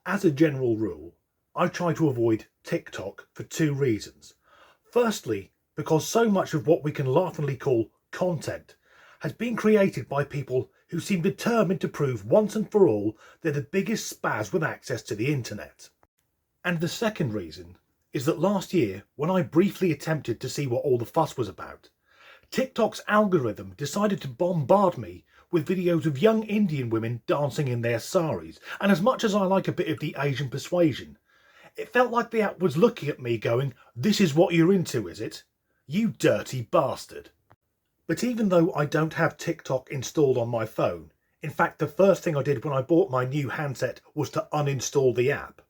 As a general rule, I try to avoid TikTok for two reasons. Firstly, because so much of what we can laughingly call content has been created by people who seem determined to prove once and for all they're the biggest spaz with access to the internet. And the second reason is that last year, when I briefly attempted to see what all the fuss was about, TikTok's algorithm decided to bombard me with videos of young Indian women dancing in their saris, and as much as I like a bit of the Asian persuasion, it felt like the app was looking at me going, "This is what you're into, is it? You dirty bastard." But even though I don't have TikTok installed on my phone, in fact the first thing I did when I bought my new handset was to uninstall the app,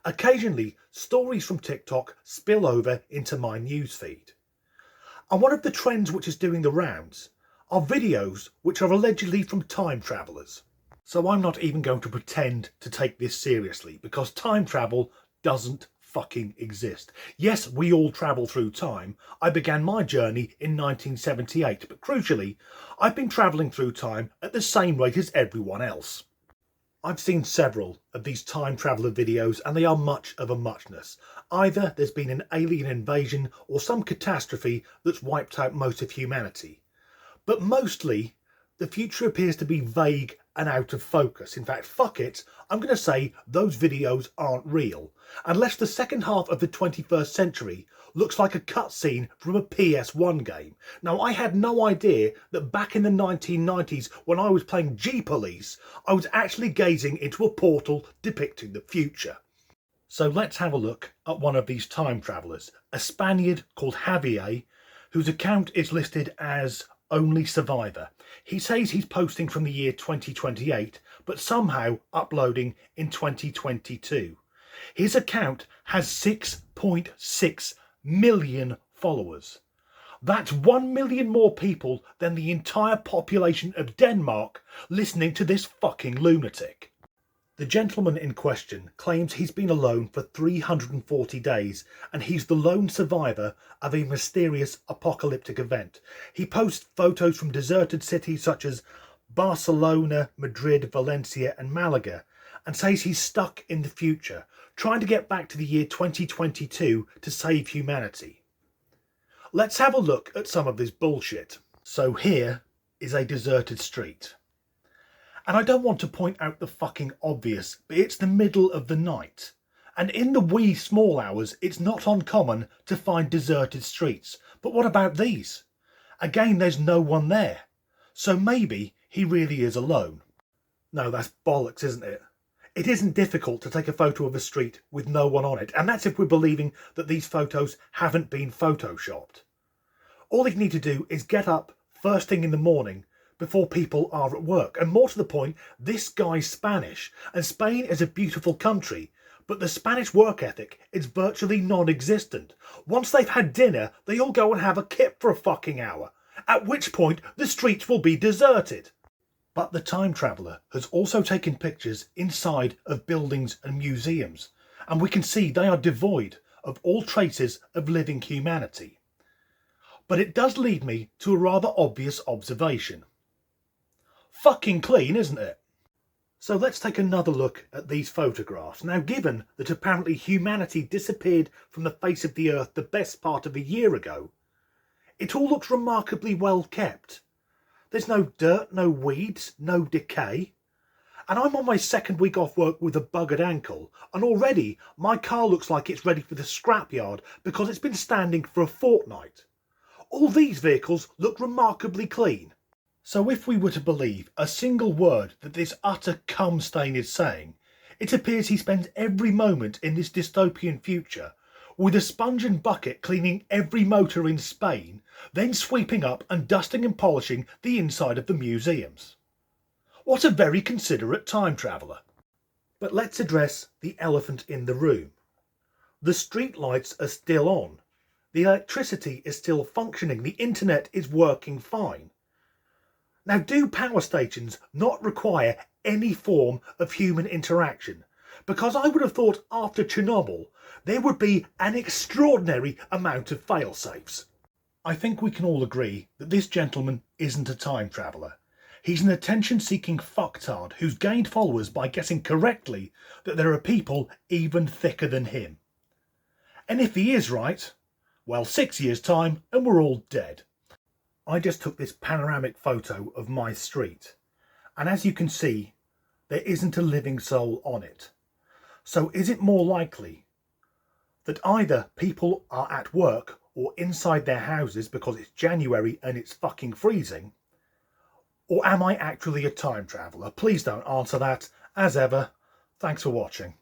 occasionally stories from TikTok spill over into my newsfeed. And one of the trends which is doing the rounds are videos which are allegedly from time travellers. So I'm not even going to pretend to take this seriously, because time travel doesn't fucking exist. Yes, we all travel through time. I began my journey in 1978, but crucially, I've been travelling through time at the same rate as everyone else. I've seen several of these time traveller videos and they are much of a muchness. Either there's been an alien invasion or some catastrophe that's wiped out most of humanity. But mostly, the future appears to be vague and out of focus. In fact, fuck it, I'm going to say those videos aren't real, unless the second half of the 21st century looks like a cutscene from a PS1 game. Now, I had no idea that back in the 1990s, when I was playing G-Police, I was actually gazing into a portal depicting the future. So let's have a look at one of these time travellers, a Spaniard called Javier, whose account is listed as Only Survivor. He says he's posting from the year 2028, but somehow uploading in 2022. His account has 6.6 million followers. That's 1 million more people than the entire population of Denmark listening to this fucking lunatic. The gentleman in question claims he's been alone for 340 days and he's the lone survivor of a mysterious apocalyptic event. He posts photos from deserted cities such as Barcelona, Madrid, Valencia and Malaga and says he's stuck in the future, trying to get back to the year 2022 to save humanity. Let's have a look at some of this bullshit. So here is a deserted street. And I don't want to point out the fucking obvious, but it's the middle of the night. And in the wee small hours, it's not uncommon to find deserted streets. But what about these? Again, there's no one there. So maybe he really is alone. No, that's bollocks, isn't it? It isn't difficult to take a photo of a street with no one on it. And that's if we're believing that these photos haven't been photoshopped. All you need to do is get up first thing in the morning before people are at work. And more to the point, this guy's Spanish, and Spain is a beautiful country, but the Spanish work ethic is virtually non-existent. Once they've had dinner, they all go and have a kip for a fucking hour, at which point the streets will be deserted. But the time traveller has also taken pictures inside of buildings and museums, and we can see they are devoid of all traces of living humanity. But it does lead me to a rather obvious observation. Fucking clean, isn't it? So let's take another look at these photographs. Now, given that apparently humanity disappeared from the face of the earth the best part of a year ago, it all looks remarkably well kept. There's no dirt, no weeds, no decay. And I'm on my second week off work with a buggered ankle, and already my car looks like it's ready for the scrapyard because it's been standing for a fortnight. All these vehicles look remarkably clean. So if we were to believe a single word that this utter cum stain is saying, it appears he spends every moment in this dystopian future with a sponge and bucket cleaning every motor in Spain, then sweeping up and dusting and polishing the inside of the museums. What a very considerate time traveller. But let's address the elephant in the room. The street lights are still on. The electricity is still functioning. The internet is working fine. Now, do power stations not require any form of human interaction? Because I would have thought after Chernobyl, there would be an extraordinary amount of fail-safes. I think we can all agree that this gentleman isn't a time traveller. He's an attention-seeking fucktard who's gained followers by guessing correctly that there are people even thicker than him. And if he is right, well, 6 years' time and we're all dead. I just took this panoramic photo of my street, and as you can see, there isn't a living soul on it. So is it more likely that either people are at work or inside their houses because it's January and it's fucking freezing? Or am I actually a time traveller? Please don't answer that. As ever, thanks for watching.